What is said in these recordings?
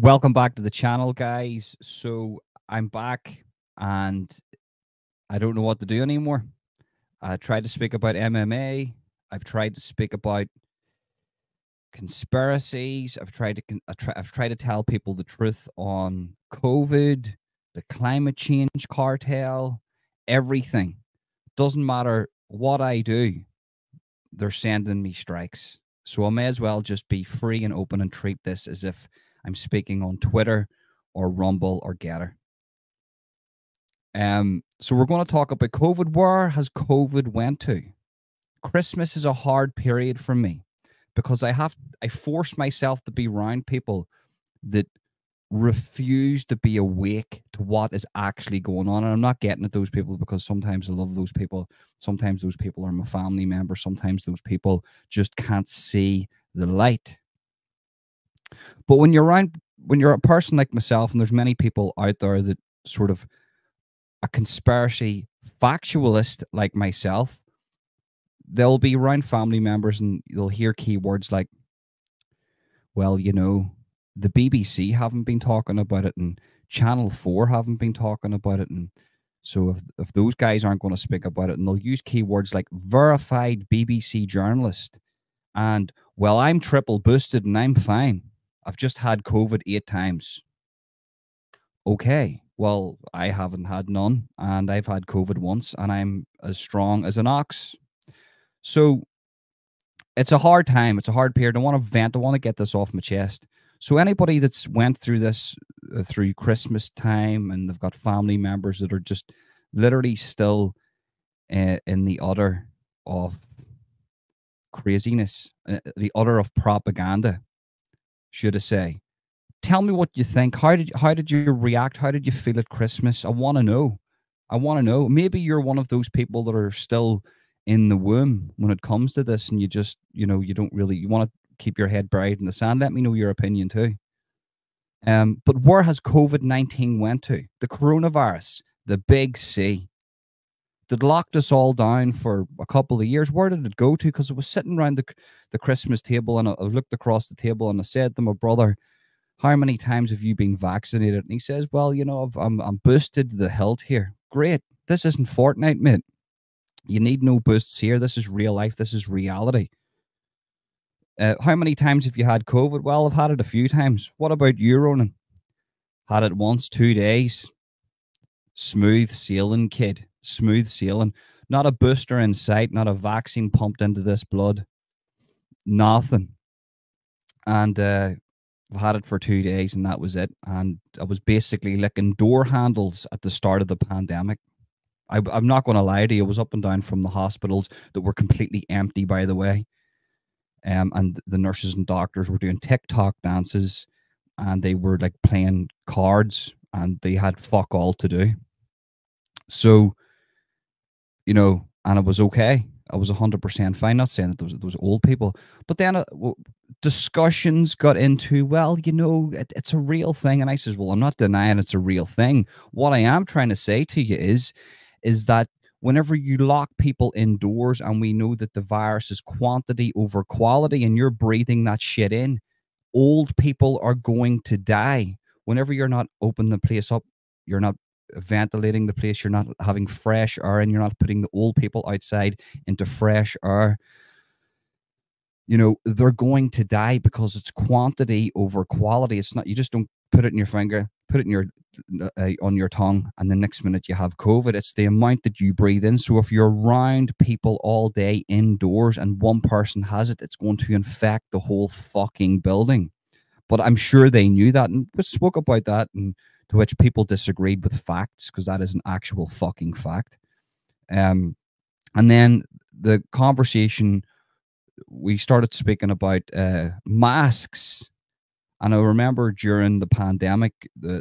Welcome back to the channel, guys. So I'm back and I don't know what to do anymore. I tried to speak about MMA. I've tried to speak about conspiracies. I've tried to tell people the truth on COVID, the climate change cartel, everything. Doesn't matter what I do, they're sending me strikes. So I may as well just be free and open and treat this as if I'm speaking on Twitter or Rumble or Getter. So we're going to talk about COVID. Where has COVID went to? Christmas is a hard period for me because I force myself to be around people that refuse to be awake to what is actually going on. And I'm not getting at those people because sometimes I love those people. Sometimes those people are my family members. Sometimes those people just can't see the light. But when you're a person like myself, and there's many people out there that sort of a conspiracy factualist like myself, they'll be around family members and you'll hear keywords like, well, you know, the BBC haven't been talking about it and Channel 4 haven't been talking about it. And so if those guys aren't going to speak about it, and they'll use keywords like verified BBC journalist and, well, I'm triple boosted and I'm fine. I've just had COVID 8 times. Okay, well, I haven't had none and I've had COVID once and I'm as strong as an ox. So it's a hard time. It's a hard period. I want to vent. I want to get this off my chest. So anybody that's went through this through Christmas time and they've got family members that are just literally still in the utter of craziness, the utter of propaganda, should I say. Tell me what you think. How did you react? How did you feel at Christmas? I want to know. I want to know. Maybe you're one of those people that are still in the womb when it comes to this, and you just, you know, you want to keep your head buried in the sand. Let me know your opinion too. But where has COVID-19 went to? The coronavirus, the big C, that locked us all down for a couple of years. Where did it go to? Because it was sitting around the Christmas table, and I looked across the table and I said to my brother, how many times have you been vaccinated? And he says, well, you know, I'm boosted to the hilt here. Great. This isn't Fortnite, mate. You need no boosts here. This is real life. This is reality. How many times have you had COVID? Well, I've had it a few times. What about you, Ronan? Had it once, 2 days. Smooth sailing, kid. Smooth sailing. Not a booster in sight. Not a vaccine pumped into this blood. Nothing. And I've had it for 2 days and that was it. And I was basically licking door handles at the start of the pandemic. I'm not going to lie to you. I was up and down from the hospitals that were completely empty, by the way. And the nurses and doctors were doing TikTok dances and they were like playing cards and they had fuck all to do. So, you know, and it was okay. I was 100% fine. Not saying that those old people, but then discussions got into, well, you know, it's a real thing. And I says, well, I'm not denying it's a real thing. What I am trying to say to you is that whenever you lock people indoors, and we know that the virus is quantity over quality and you're breathing that shit in, old people are going to die. Whenever you're not opening the place up, you're not ventilating the place, you're not having fresh air, and you're not putting the old people outside into fresh air, you know, they're going to die because it's quantity over quality. It's not, you just don't put it in your finger, put it in your on your tongue, and the next minute you have COVID. It's the amount that you breathe in. So if you're around people all day indoors and one person has it, it's going to infect the whole fucking building. But I'm sure they knew that, and we spoke about that, and to which people disagreed with facts, because that is an actual fucking fact. And then the conversation, we started speaking about masks. And I remember during the pandemic,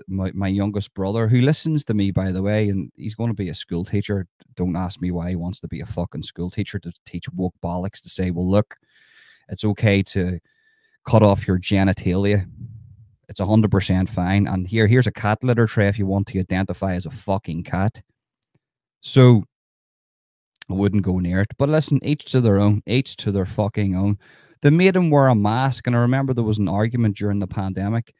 my youngest brother, who listens to me, by the way, and he's going to be a school teacher. Don't ask me why he wants to be a fucking school teacher, to teach woke bollocks, to say, well, look, it's okay to cut off your genitalia. It's 100% fine. And here's a cat litter tray if you want to identify as a fucking cat. So I wouldn't go near it. But listen, each to their own, each to their fucking own. They made him wear a mask, and I remember there was an argument during the pandemic,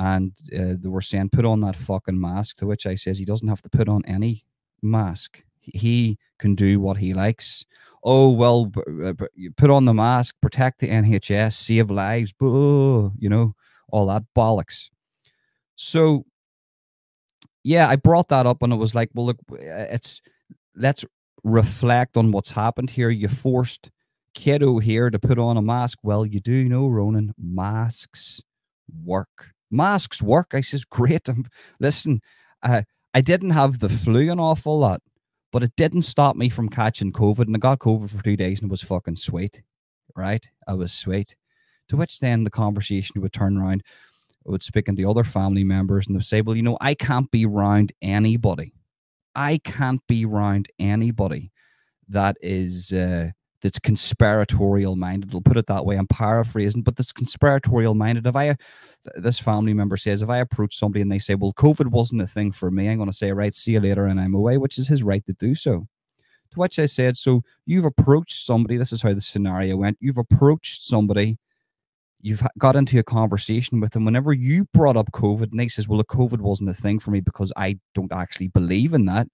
and they were saying, put on that fucking mask, to which I says he doesn't have to put on any mask. He can do what he likes. Oh, well, you put on the mask, protect the NHS, save lives, all that bollocks. So, yeah, I brought that up, and it was like, well, look, let's reflect on what's happened here. You forced kiddo here to put on a mask. Well, you do know, Ronan, masks work. Masks work. I says, great. Listen, I didn't have the flu an awful lot, but it didn't stop me from catching COVID. And I got COVID for 2 days, and it was fucking sweet. Right? I was sweet. To which then the conversation would turn around. I would speak to the other family members, and they'd say, well, I can't be around anybody. I can't be around anybody that is that's conspiratorial minded. I'll put it that way. I'm paraphrasing, but this conspiratorial minded. This family member says, if I approach somebody and they say, well, COVID wasn't a thing for me, I'm going to say, right, see you later, and I'm away, which is his right to do so. To which I said, so you've approached somebody. This is how the scenario went. You've approached somebody. You've got into a conversation with them. Whenever you brought up COVID, and they says, well, the COVID wasn't a thing for me because I don't actually believe in that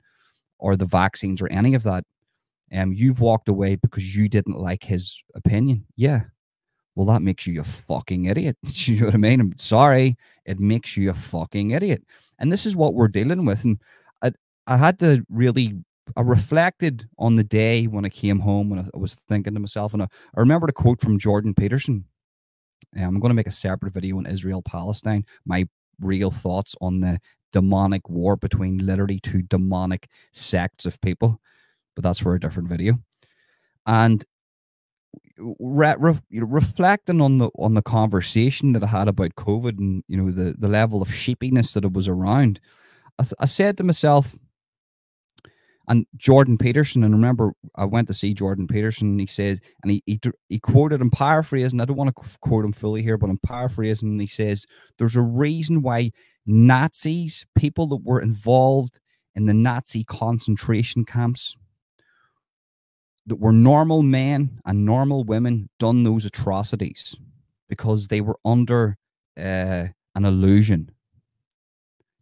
or the vaccines or any of that. You've walked away because you didn't like his opinion. Yeah. Well, that makes you a fucking idiot. You know what I mean? I'm sorry. It makes you a fucking idiot. And this is what we're dealing with. And I had to really, I reflected on the day when I came home, when I was thinking to myself, and I remembered a quote from Jordan Peterson. I'm going to make a separate video on Israel-Palestine, my real thoughts on the demonic war between literally two demonic sects of people, but that's for a different video. And reflecting on the conversation that I had about COVID and the level of sheepiness that it was around, I said to myself, and Jordan Peterson, and remember, I went to see Jordan Peterson, and he said, and he quoted, I'm paraphrasing, I don't want to quote him fully here, but I'm paraphrasing, and he says, there's a reason why Nazis, people that were involved in the Nazi concentration camps, that were normal men and normal women, done those atrocities, because they were under an illusion.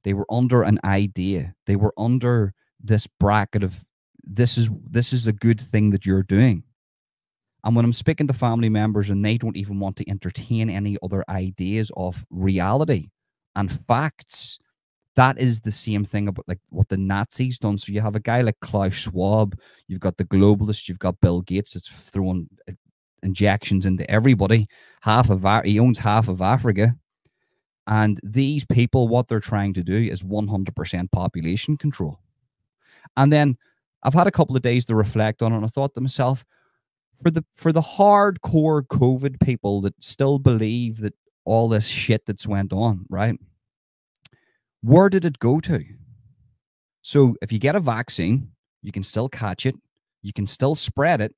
They were under an idea. They were under this bracket of this is a good thing that you're doing. And when I'm speaking to family members and they don't even want to entertain any other ideas of reality and facts, that is the same thing about like what the Nazis done. So you have a guy like Klaus Schwab, you've got the globalists, you've got Bill Gates that's throwing injections into everybody. He owns half of Africa. And these people, what they're trying to do is 100% population control. And then I've had a couple of days to reflect on it, and I thought to myself, for the hardcore COVID people that still believe that all this shit that's went on, right? Where did it go to? So if you get a vaccine, you can still catch it, you can still spread it,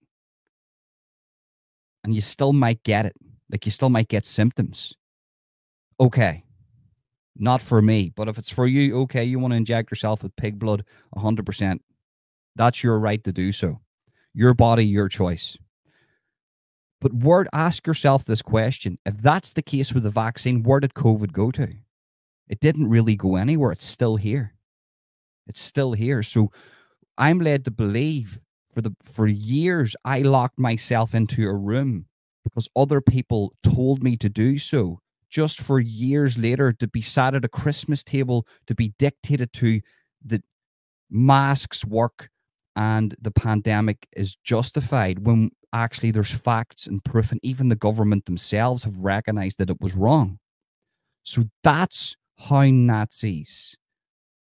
and you still might get it. Like you still might get symptoms. Okay. Not for me, but if it's for you, okay, you want to inject yourself with pig blood, 100%. That's your right to do so. Your body, your choice. But ask yourself this question. If that's the case with the vaccine, where did COVID go to? It didn't really go anywhere. It's still here. It's still here. So I'm led to believe for years, I locked myself into a room because other people told me to do so. Just for years later to be sat at a Christmas table, to be dictated to that masks work and the pandemic is justified, when actually there's facts and proof, and even the government themselves have recognized that it was wrong. So that's how Nazis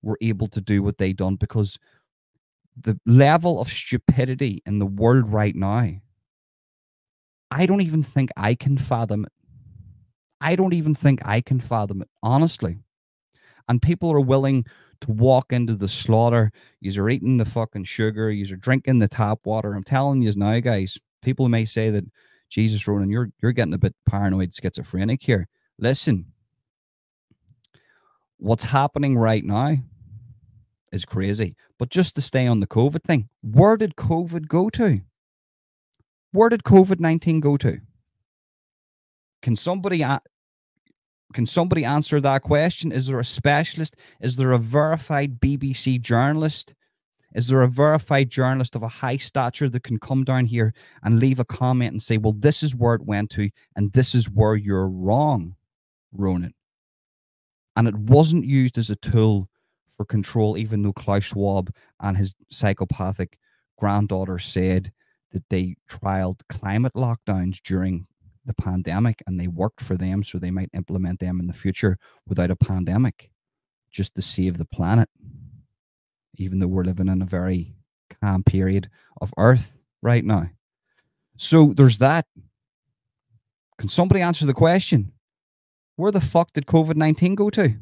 were able to do what they done, because the level of stupidity in the world right now, I don't even think I can fathom it. I don't even think I can fathom it, honestly. And people are willing to walk into the slaughter. You're eating the fucking sugar. You're drinking the tap water. I'm telling you now, guys, people may say that, Jesus, Ronan, you're getting a bit paranoid, schizophrenic here. Listen, what's happening right now is crazy. But just to stay on the COVID thing, where did COVID go to? Where did COVID-19 go to? Can somebody Can somebody answer that question? Is there a specialist? Is there a verified BBC journalist? Is there a verified journalist of a high stature that can come down here and leave a comment and say, well, this is where it went to, and this is where you're wrong, Ronan? And it wasn't used as a tool for control, even though Klaus Schwab and his psychopathic granddaughter said that they trialed climate lockdowns during the pandemic and they worked for them, so they might implement them in the future without a pandemic, just to save the planet, even though we're living in a very calm period of Earth right now. So there's that. Can somebody answer the question? Where the fuck did COVID-19 go to?